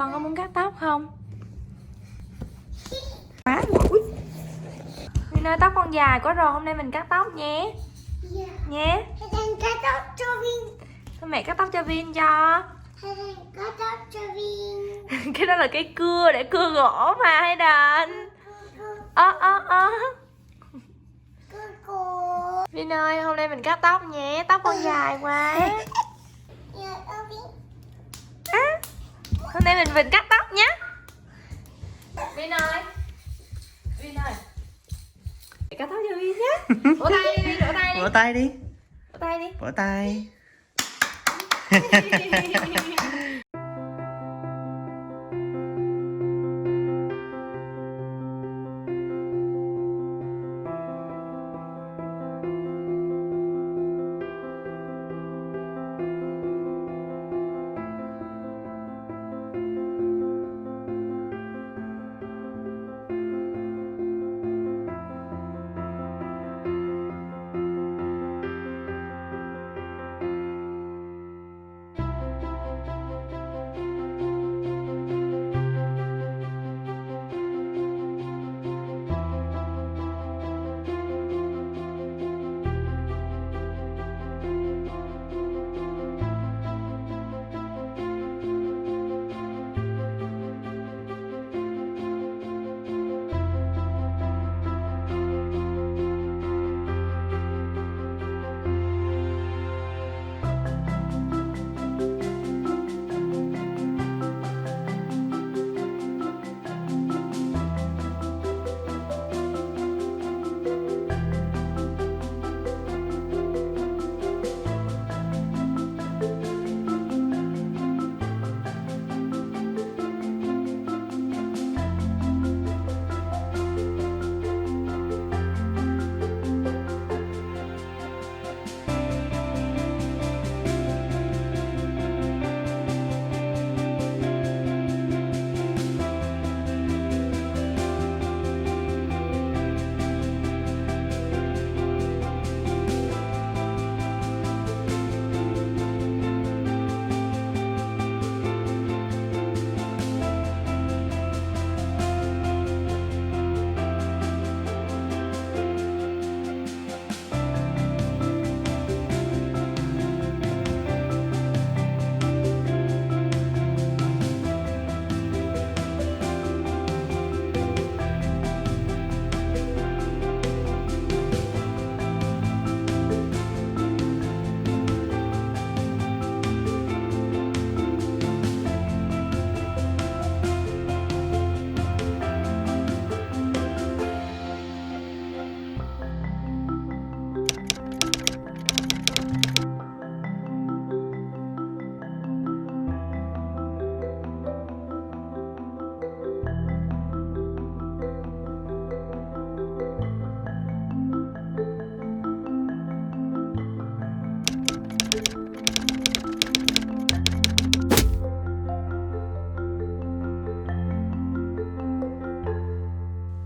con có muốn cắt tóc không? Má mũi. Vin ơi, tóc con dài quá rồi, hôm nay mình cắt tóc nhé. Nhé. Cắt tóc cho Vin. Thôi mẹ cắt tóc cho Vin cho. Cắt tóc cho Vin. Cái đó là cây cưa để cưa gỗ mà hay đền. Vin ơi, hôm nay mình cắt tóc nhé, tóc con dài quá. Hôm nay mình cắt tóc nhé. Vin ơi, Vin ơi, cắt tóc cho Vin nhé. Vỗ tay đi, vỗ tay đi. Vỗ tay đi. Vỗ tay đi. Vỗ tay.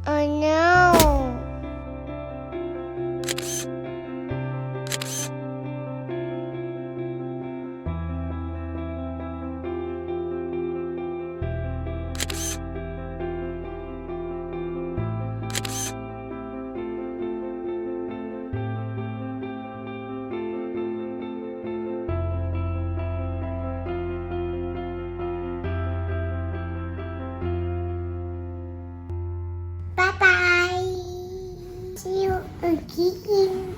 Oh no. Bye bye. See you again.